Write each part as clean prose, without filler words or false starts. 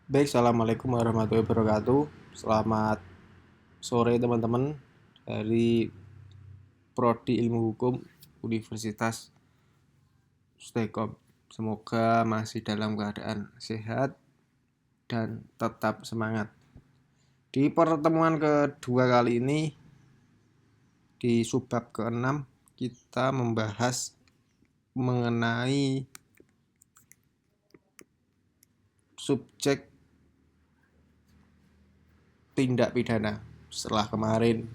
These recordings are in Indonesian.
Baik, Assalamualaikum warahmatullahi wabarakatuh. Selamat sore teman-teman dari Prodi Ilmu Hukum Universitas Stekom. Semoga masih dalam keadaan sehat dan tetap semangat. Di pertemuan kedua kali ini, di subbab ke-6, kita membahas mengenai subjek tindak pidana. Setelah kemarin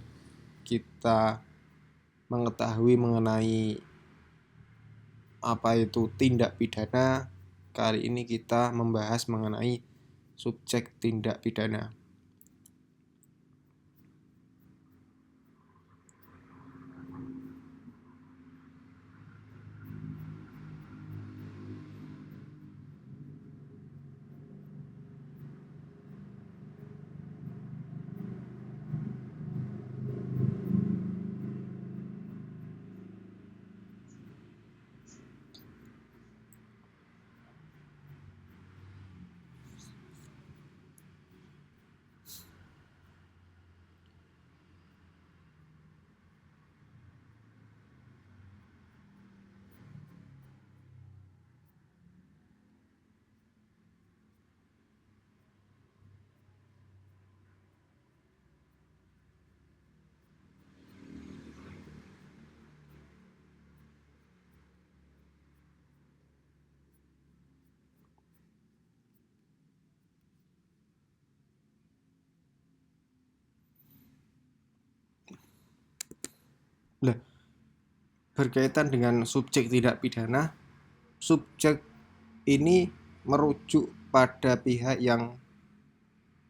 kita mengetahui mengenai apa itu tindak pidana, kali ini kita membahas mengenai subjek tindak pidana. Nah, berkaitan dengan subjek tindak pidana, subjek ini merujuk pada pihak yang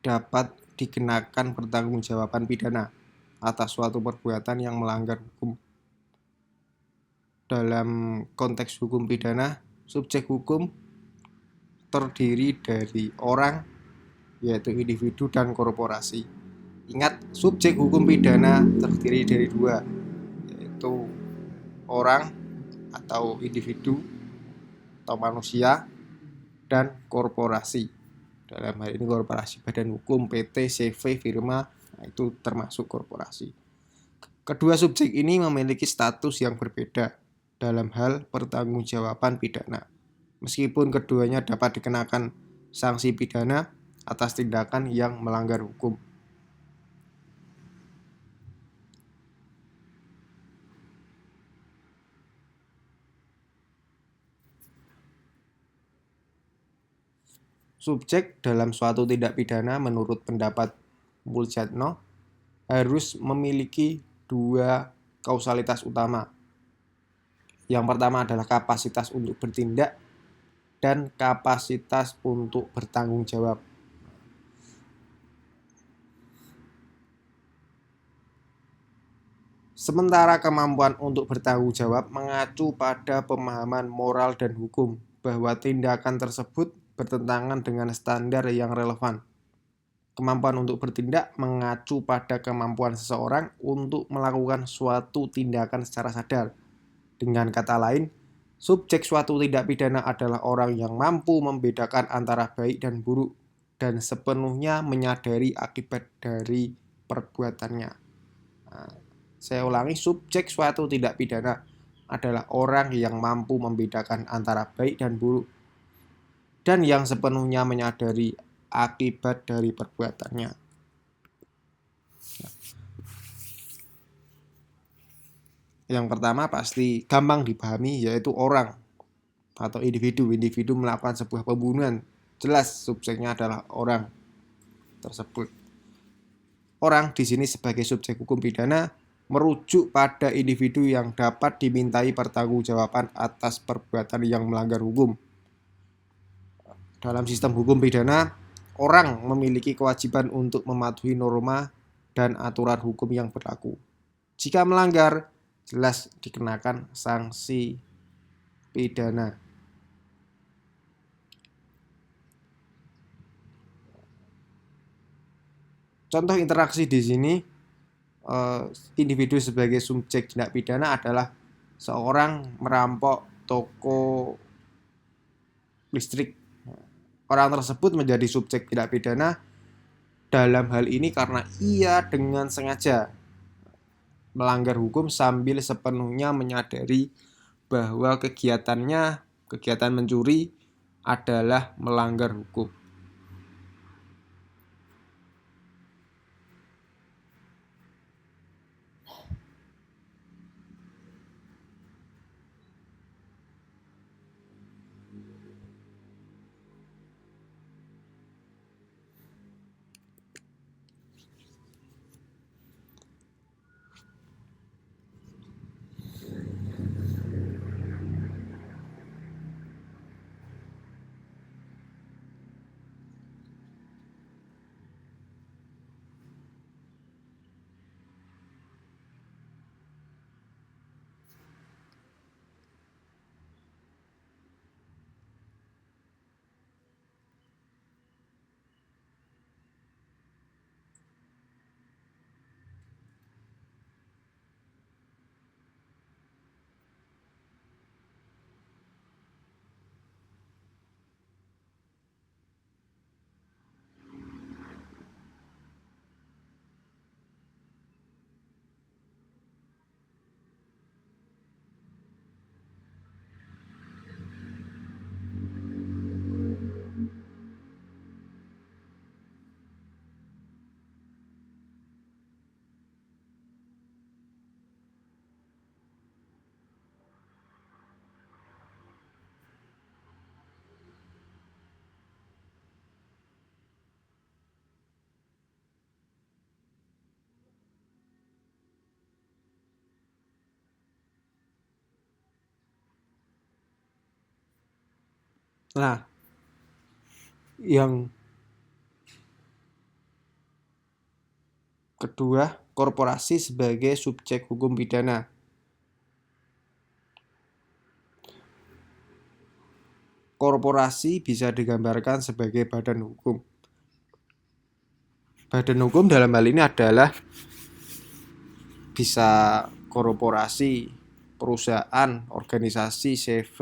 dapat dikenakan pertanggungjawaban pidana atas suatu perbuatan yang melanggar hukum. Dalam konteks hukum pidana, subjek hukum terdiri dari orang, yaitu individu dan korporasi. Ingat, subjek hukum pidana terdiri dari dua, yaitu orang atau individu atau manusia dan korporasi. Dalam hal ini korporasi badan hukum, PT, CV, firma, nah itu termasuk korporasi. Kedua subjek ini memiliki status yang berbeda dalam hal pertanggungjawaban pidana. Meskipun keduanya dapat dikenakan sanksi pidana atas tindakan yang melanggar hukum. Subjek dalam suatu tindak pidana menurut pendapat Muljatno harus memiliki dua kausalitas utama. Yang pertama adalah kapasitas untuk bertindak dan kapasitas untuk bertanggung jawab. Sementara kemampuan untuk bertanggung jawab mengacu pada pemahaman moral dan hukum bahwa tindakan tersebut bertentangan dengan standar yang relevan. Kemampuan untuk bertindak mengacu pada kemampuan seseorang untuk melakukan suatu tindakan secara sadar. Dengan kata lain, subjek suatu tindak pidana adalah orang yang mampu membedakan antara baik dan buruk dan sepenuhnya menyadari akibat dari perbuatannya. Nah, saya ulangi, subjek suatu tindak pidana adalah orang yang mampu membedakan antara baik dan buruk dan yang sepenuhnya menyadari akibat dari perbuatannya. Yang pertama pasti gampang dipahami, yaitu orang atau individu. Individu melakukan sebuah pembunuhan, jelas subjeknya adalah orang tersebut. Orang di sini sebagai subjek hukum pidana merujuk pada individu yang dapat dimintai pertanggungjawaban atas perbuatan yang melanggar hukum. Dalam sistem hukum pidana, orang memiliki kewajiban untuk mematuhi norma dan aturan hukum yang berlaku. Jika melanggar, jelas dikenakan sanksi pidana. Contoh interaksi di sini, individu sebagai subjek tindak pidana adalah seorang merampok toko listrik. orang tersebut menjadi subjek tindak pidana dalam hal ini karena ia dengan sengaja melanggar hukum sambil sepenuhnya menyadari bahwa kegiatan mencuri adalah melanggar hukum. Nah, yang kedua, korporasi sebagai subjek hukum pidana. Korporasi bisa digambarkan sebagai badan hukum. Badan hukum dalam hal ini adalah bisa korporasi, perusahaan, organisasi, CV,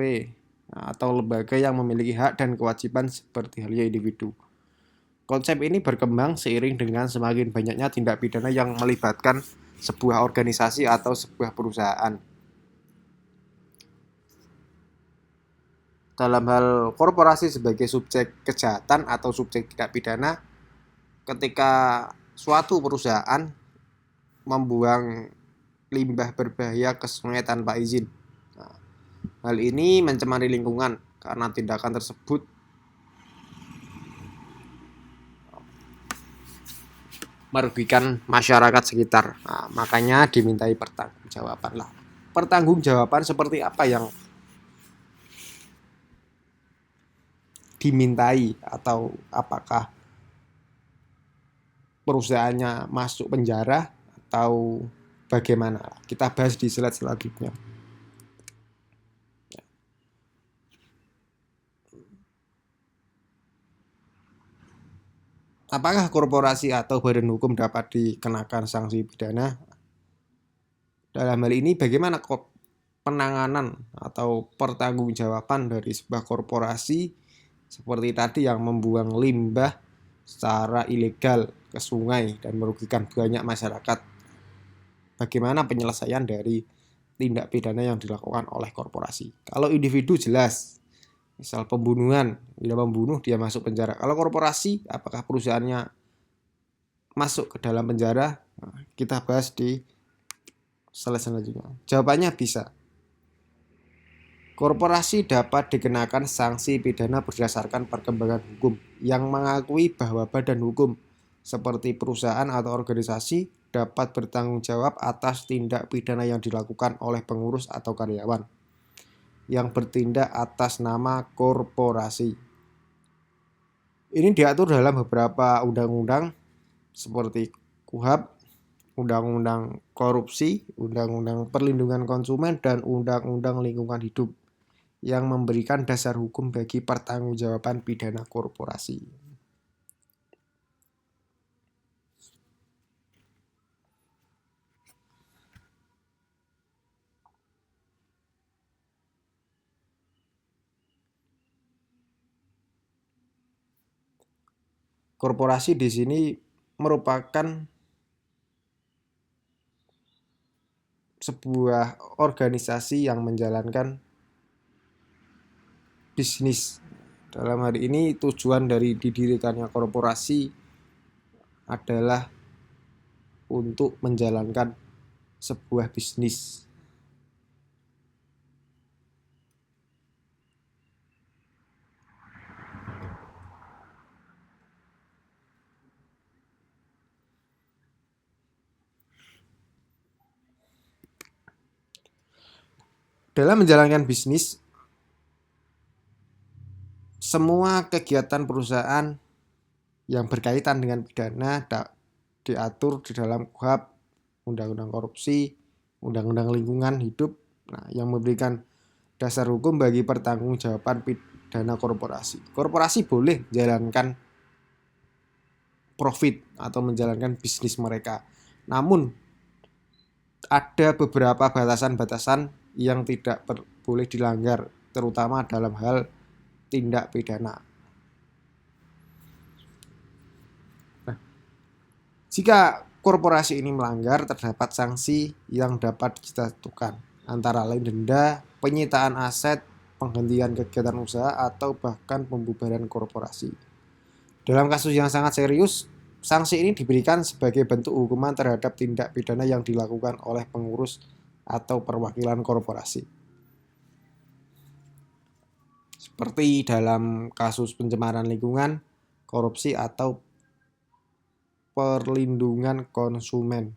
atau lembaga yang memiliki hak dan kewajiban seperti halnya individu. Konsep ini berkembang seiring dengan semakin banyaknya tindak pidana yang melibatkan sebuah organisasi atau sebuah perusahaan. Dalam hal korporasi sebagai subjek kejahatan atau subjek tindak pidana, ketika suatu perusahaan membuang limbah berbahaya ke sungai tanpa izin. Nah, hal ini mencemari lingkungan karena tindakan tersebut merugikan masyarakat sekitar. Nah, makanya dimintai pertanggungjawaban lah. Pertanggungjawaban seperti apa yang dimintai atau apakah perusahaannya masuk penjara atau bagaimana? Kita bahas di slide selanjutnya. Apakah korporasi atau badan hukum dapat dikenakan sanksi pidana? Dalam hal ini bagaimana penanganan atau pertanggungjawaban dari sebuah korporasi seperti tadi yang membuang limbah secara ilegal ke sungai dan merugikan banyak masyarakat? Bagaimana penyelesaian dari tindak pidana yang dilakukan oleh korporasi? Kalau individu jelas, misal pembunuhan, bila membunuh dia masuk penjara. Kalau korporasi, apakah perusahaannya masuk ke dalam penjara? Nah, kita bahas di slide selanjutnya. Jawabannya bisa. Korporasi dapat dikenakan sanksi pidana berdasarkan perkembangan hukum yang mengakui bahwa badan hukum seperti perusahaan atau organisasi dapat bertanggung jawab atas tindak pidana yang dilakukan oleh pengurus atau karyawan yang bertindak atas nama korporasi. Ini diatur dalam beberapa undang-undang seperti KUHP, Undang-Undang Korupsi, Undang-Undang Perlindungan Konsumen, dan Undang-Undang Lingkungan Hidup yang memberikan dasar hukum bagi pertanggungjawaban pidana korporasi. Korporasi di sini merupakan sebuah organisasi yang menjalankan bisnis. Dalam hari ini tujuan dari didirikannya korporasi adalah untuk menjalankan sebuah bisnis. Dalam menjalankan bisnis, semua kegiatan perusahaan yang berkaitan dengan pidana diatur di dalam KUHP, Undang-Undang Korupsi, Undang-Undang Lingkungan Hidup, yang memberikan dasar hukum bagi pertanggungjawaban pidana korporasi. Korporasi boleh menjalankan profit atau menjalankan bisnis mereka. Namun ada beberapa batasan-batasan yang tidak boleh dilanggar, terutama dalam hal tindak pidana. Jika korporasi ini melanggar, terdapat sanksi yang dapat dijatuhkan, antara lain denda, penyitaan aset, penghentian kegiatan usaha, atau bahkan pembubaran korporasi. Dalam kasus yang sangat serius, sanksi ini diberikan sebagai bentuk hukuman terhadap tindak pidana yang dilakukan oleh pengurus atau perwakilan korporasi. Seperti dalam kasus pencemaran lingkungan, korupsi, atau perlindungan konsumen.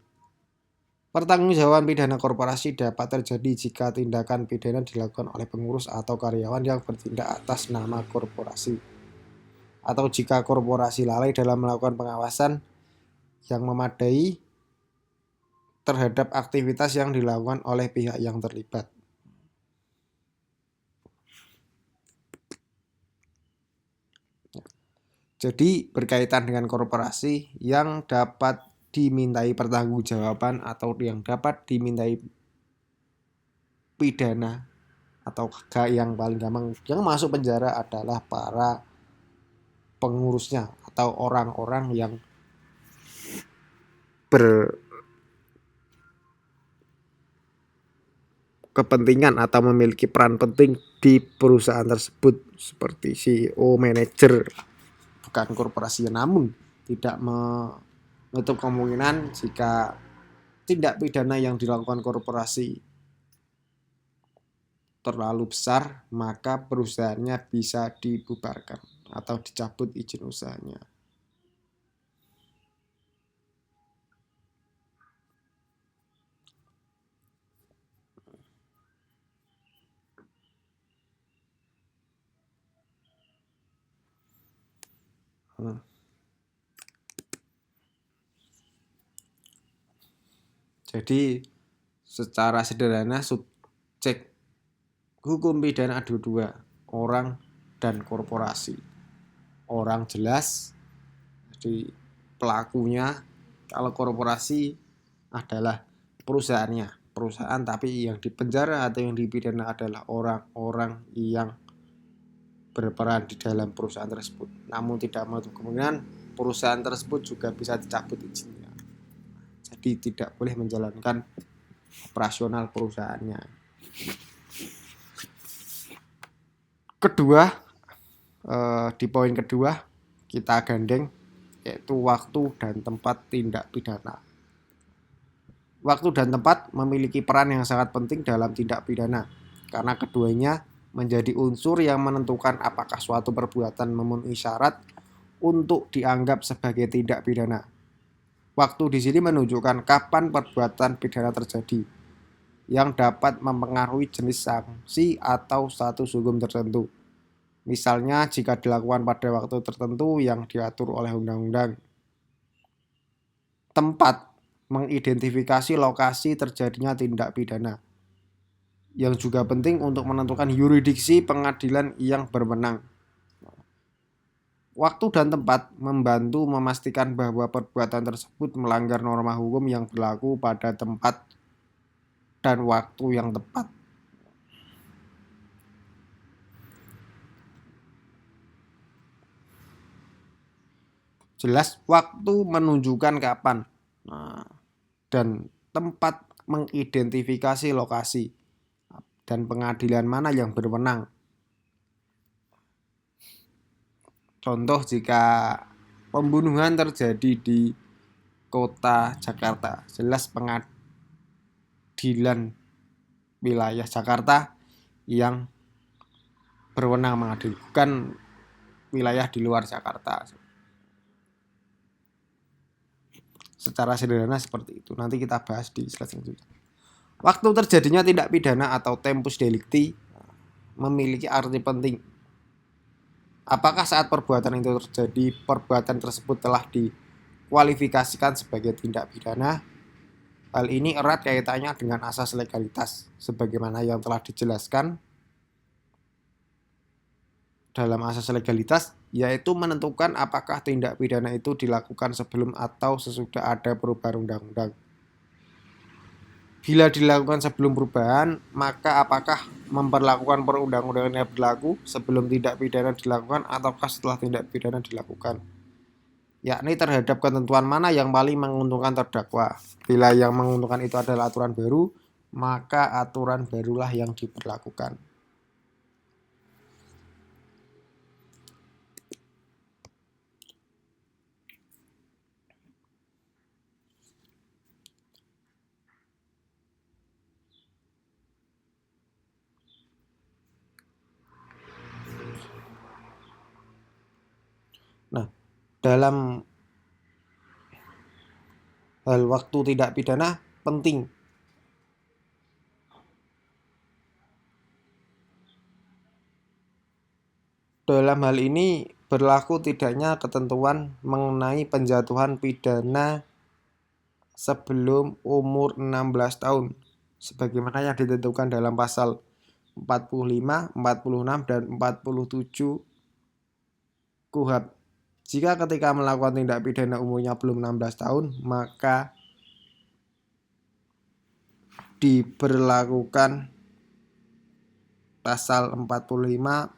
Pertanggungjawaban pidana korporasi dapat terjadi jika tindakan pidana dilakukan oleh pengurus atau karyawan yang bertindak atas nama korporasi, atau jika korporasi lalai dalam melakukan pengawasan yang memadai terhadap aktivitas yang dilakukan oleh pihak yang terlibat. Jadi berkaitan dengan korporasi yang dapat dimintai pertanggungjawaban atau yang dapat dimintai pidana atau yang paling gampang yang masuk penjara adalah para pengurusnya atau orang-orang yang berkepentingan atau memiliki peran penting di perusahaan tersebut, seperti CEO, manajer, bukan korporasi. Namun tidak menutup kemungkinan jika tindak pidana yang dilakukan korporasi terlalu besar, maka perusahaannya bisa dibubarkan atau dicabut izin usahanya. Jadi secara sederhana subjek hukum pidana ada dua, orang dan korporasi. Orang jelas, jadi pelakunya. Kalau korporasi adalah perusahaan, tapi yang dipenjara atau yang dipidana adalah orang-orang yang berperan di dalam perusahaan tersebut. Namun tidak menutup kemungkinan perusahaan tersebut juga bisa dicabut izinnya. Jadi tidak boleh menjalankan operasional perusahaannya. Kedua, di poin kedua kita gandeng, yaitu waktu dan tempat tindak pidana. Waktu dan tempat memiliki peran yang sangat penting dalam tindak pidana, karena keduanya menjadi unsur yang menentukan apakah suatu perbuatan memenuhi syarat untuk dianggap sebagai tindak pidana. Waktu di sini menunjukkan kapan perbuatan pidana terjadi, yang dapat mempengaruhi jenis sanksi atau status hukum tertentu. Misalnya jika dilakukan pada waktu tertentu yang diatur oleh undang-undang. Tempat mengidentifikasi lokasi terjadinya tindak pidana, yang juga penting untuk menentukan yurisdiksi pengadilan yang berwenang. Waktu dan tempat membantu memastikan bahwa perbuatan tersebut melanggar norma hukum yang berlaku pada tempat dan waktu yang tepat. Jelas waktu menunjukkan kapan. Nah, dan tempat mengidentifikasi lokasi dan pengadilan mana yang berwenang. Contoh jika pembunuhan terjadi di kota Jakarta, jelas pengadilan wilayah Jakarta yang berwenang mengadili, bukan wilayah di luar Jakarta. Secara sederhana seperti itu. Nanti kita bahas di slide selanjutnya. Waktu terjadinya tindak pidana atau tempus delicti memiliki arti penting. Apakah saat perbuatan itu terjadi, perbuatan tersebut telah dikualifikasikan sebagai tindak pidana? Hal ini erat kaitannya dengan asas legalitas, sebagaimana yang telah dijelaskan dalam asas legalitas, yaitu menentukan apakah tindak pidana itu dilakukan sebelum atau sesudah ada perubahan undang-undang. Bila dilakukan sebelum perubahan, maka apakah memperlakukan perundang-undangan yang berlaku sebelum tindak pidana dilakukan ataukah setelah tindak pidana dilakukan? Yakni terhadap ketentuan mana yang paling menguntungkan terdakwa. Bila yang menguntungkan itu adalah aturan baru, maka aturan barulah yang diberlakukan. Nah, dalam hal waktu tindak pidana penting. Dalam hal ini berlaku tidaknya ketentuan mengenai penjatuhan pidana sebelum umur 16 tahun sebagaimana yang ditentukan dalam pasal 45, 46 dan 47 KUHP. Jika ketika melakukan tindak pidana umurnya belum 16 tahun, maka diberlakukan pasal 45,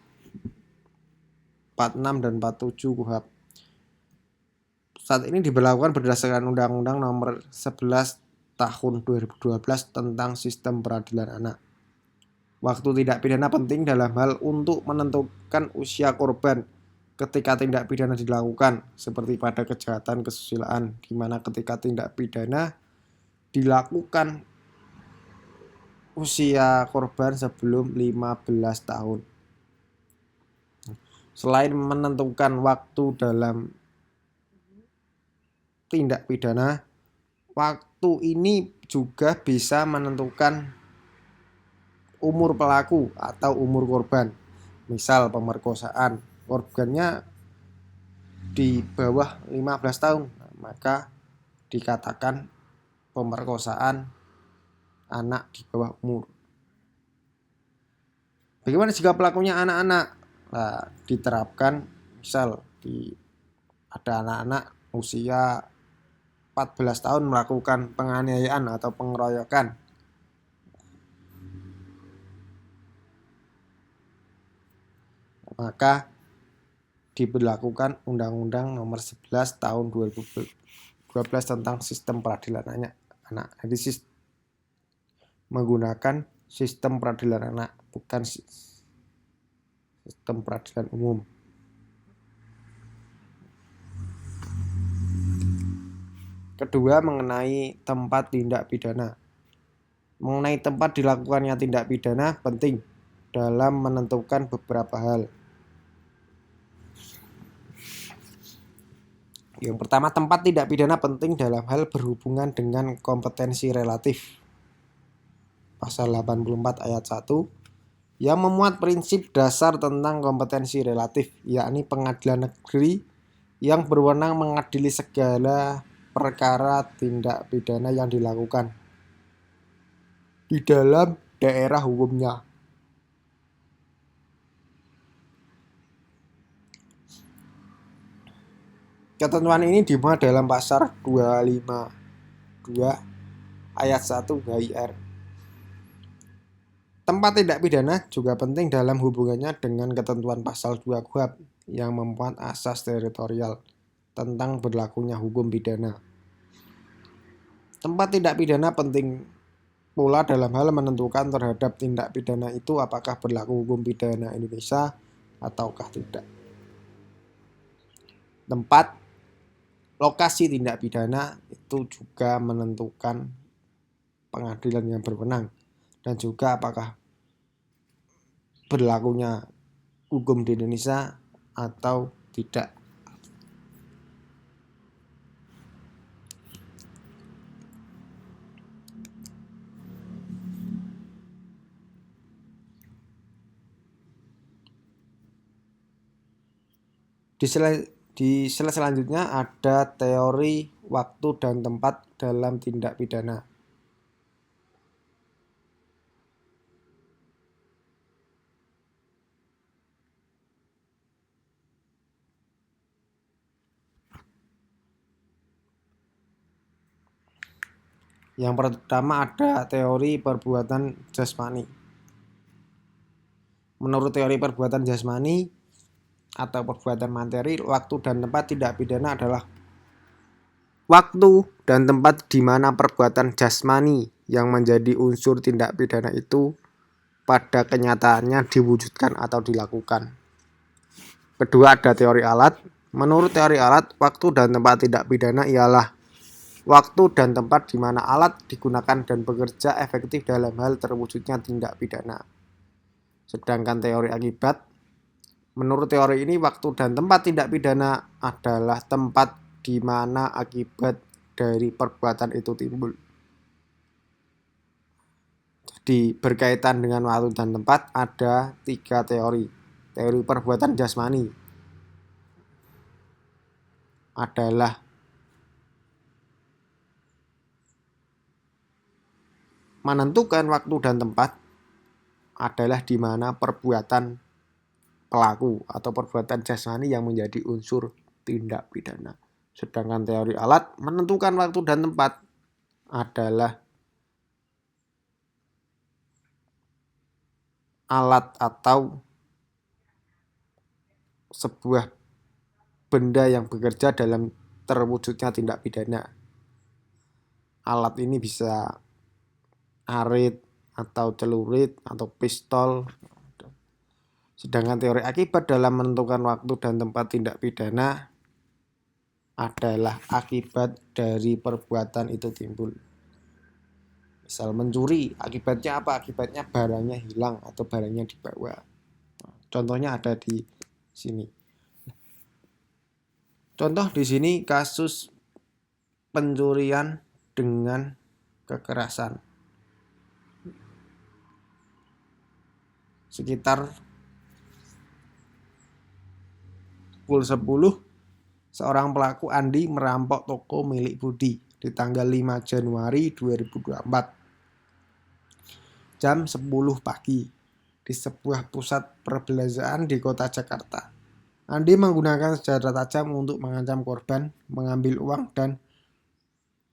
46 dan 47 KUHP. Saat ini diberlakukan berdasarkan Undang-Undang Nomor 11 Tahun 2012 tentang Sistem Peradilan Anak. Waktu tindak pidana penting dalam hal untuk menentukan usia korban ketika tindak pidana dilakukan, seperti pada kejahatan kesusilaan, di mana ketika tindak pidana dilakukan usia korban sebelum 15 tahun. Selain menentukan waktu dalam tindak pidana, waktu ini juga bisa menentukan umur pelaku atau umur korban. Misal pemerkosaan, korbannya di bawah 15 tahun, maka dikatakan pemerkosaan anak di bawah umur. Bagaimana jika pelakunya anak-anak? Nah, diterapkan misal ada anak-anak usia 14 tahun melakukan penganiayaan atau pengeroyokan. Maka diberlakukan Undang-Undang Nomor 11 Tahun 2012 tentang Sistem Peradilan Anak. Jadi menggunakan sistem peradilan anak, bukan sistem peradilan umum. Kedua, mengenai tempat tindak pidana. Mengenai tempat dilakukannya tindak pidana penting dalam menentukan beberapa hal. Yang pertama, tempat tindak pidana penting dalam hal berhubungan dengan kompetensi relatif. Pasal 84 ayat 1 yang memuat prinsip dasar tentang kompetensi relatif, yakni pengadilan negeri yang berwenang mengadili segala perkara tindak pidana yang dilakukan di dalam daerah hukumnya. Ketentuan ini dimuat dalam pasal 252 ayat 1 HIR. Tempat tindak pidana juga penting dalam hubungannya dengan ketentuan pasal 2 KUHP yang memuat asas teritorial. tentang berlakunya hukum pidana. Tempat tindak pidana penting pula dalam hal menentukan terhadap tindak pidana itu apakah berlaku hukum pidana Indonesia ataukah tidak. Tempat lokasi tindak pidana itu juga menentukan pengadilan yang berwenang dan juga apakah berlakunya hukum di Indonesia atau tidak. Di slide selanjutnya ada teori waktu dan tempat dalam tindak pidana. Yang pertama ada teori perbuatan jasmani. Menurut teori perbuatan jasmani atau perbuatan materi, waktu dan tempat tindak pidana adalah waktu dan tempat di mana perbuatan jasmani yang menjadi unsur tindak pidana itu pada kenyataannya diwujudkan atau dilakukan. Kedua ada teori alat. Menurut teori alat, waktu dan tempat tindak pidana ialah waktu dan tempat di mana alat digunakan dan bekerja efektif dalam hal terwujudnya tindak pidana. Sedangkan teori akibat, menurut teori ini, waktu dan tempat tindak pidana adalah tempat di mana akibat dari perbuatan itu timbul. Jadi berkaitan dengan waktu dan tempat ada 3 teori. Teori perbuatan jasmani adalah menentukan waktu dan tempat adalah di mana perbuatan pelaku atau perbuatan jasmani yang menjadi unsur tindak pidana. Sedangkan teori alat menentukan waktu dan tempat adalah alat atau sebuah benda yang bekerja dalam terwujudnya tindak pidana. Alat ini bisa arit atau celurit atau pistol. Sedangkan teori akibat dalam menentukan waktu dan tempat tindak pidana adalah akibat dari perbuatan itu timbul. Misal mencuri, akibatnya apa? Akibatnya barangnya hilang atau barangnya dibawa. Contohnya ada di sini. Contoh di sini kasus pencurian dengan kekerasan. Sekitar pukul 10, seorang pelaku Andi merampok toko milik Budi di tanggal 5 Januari 2024. Jam 10 pagi di sebuah pusat perbelanjaan di kota Jakarta. Andi menggunakan senjata tajam untuk mengancam korban, mengambil uang dan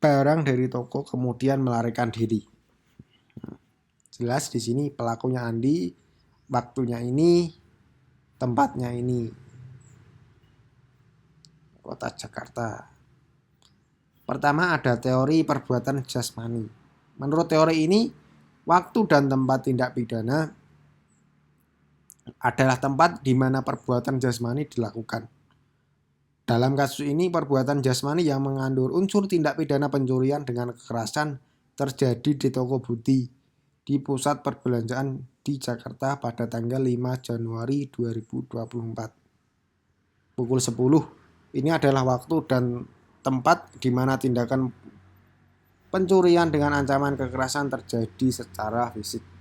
barang dari toko, kemudian melarikan diri. Jelas di sini pelakunya Andi, waktunya ini, tempatnya ini. Kota Jakarta. Pertama ada teori perbuatan jasmani. Menurut teori ini, waktu dan tempat tindak pidana adalah tempat di mana perbuatan jasmani dilakukan. Dalam kasus ini, perbuatan jasmani yang mengandung unsur tindak pidana pencurian dengan kekerasan terjadi di toko Budi di pusat perbelanjaan di Jakarta pada tanggal 5 Januari 2024. Pukul 10. Ini adalah waktu dan tempat di mana tindakan pencurian dengan ancaman kekerasan terjadi secara fisik.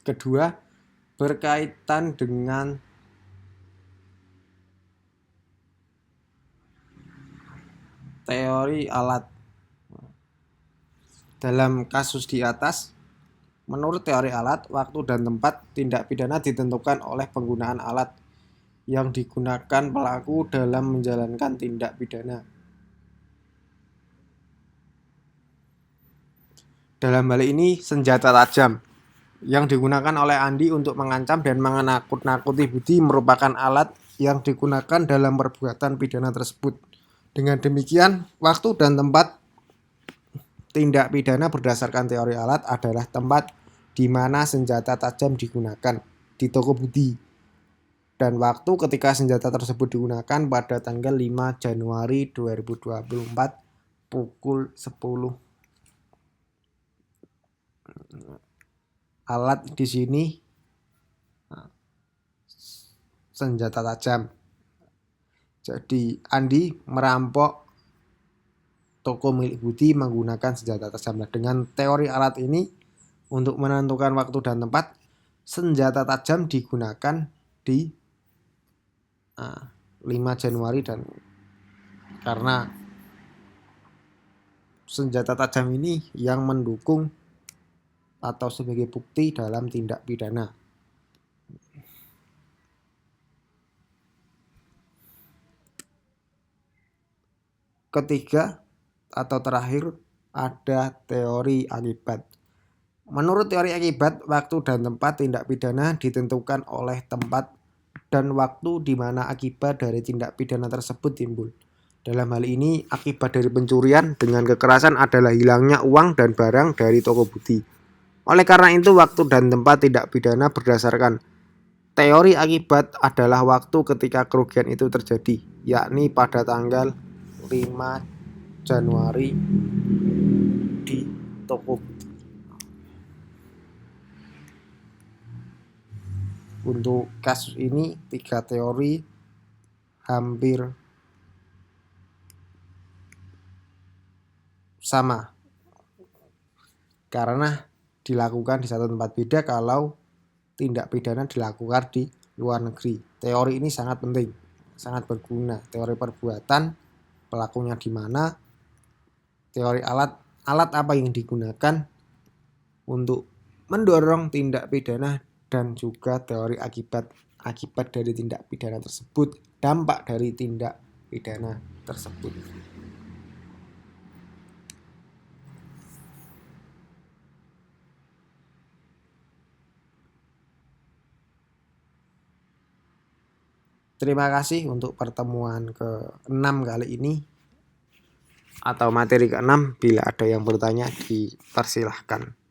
kedua berkaitan dengan teori alat. Dalam kasus di atas, menurut teori alat, waktu dan tempat tindak pidana ditentukan oleh penggunaan alat yang digunakan pelaku dalam menjalankan tindak pidana. Dalam hal ini, senjata tajam yang digunakan oleh Andi untuk mengancam dan menakut-nakuti Budi merupakan alat yang digunakan dalam perbuatan pidana tersebut. Dengan demikian, waktu dan tempat tindak pidana berdasarkan teori alat adalah tempat di mana senjata tajam digunakan di toko Budi, dan waktu ketika senjata tersebut digunakan pada tanggal 5 Januari 2024 pukul 10. Alat di sini senjata tajam. Jadi Andi merampok toko milik Budi menggunakan senjata tajam. Dengan teori alat ini, untuk menentukan waktu dan tempat, senjata tajam digunakan di 5 Januari, dan karena senjata tajam ini yang mendukung atau sebagai bukti dalam tindak pidana. Ketiga atau terakhir ada teori akibat. Menurut teori akibat, waktu dan tempat tindak pidana ditentukan oleh tempat dan waktu di mana akibat dari tindak pidana tersebut timbul. Dalam hal ini, akibat dari pencurian dengan kekerasan adalah hilangnya uang dan barang dari toko Budi. Oleh karena itu, waktu dan tempat tindak pidana berdasarkan teori akibat adalah waktu ketika kerugian itu terjadi, yakni pada tanggal 5 Januari di toko Budi. Untuk kasus ini, 3 teori hampir sama karena dilakukan di satu tempat, beda kalau tindak pidana dilakukan di luar negeri. Teori ini sangat penting, sangat berguna. Teori perbuatan, pelakunya di mana, teori alat apa yang digunakan untuk mendorong tindak pidana, dan juga teori akibat dari tindak pidana tersebut, dampak dari tindak pidana tersebut. Terima kasih untuk pertemuan ke-6 kali ini, atau materi ke-6. Bila ada yang bertanya, dipersilahkan.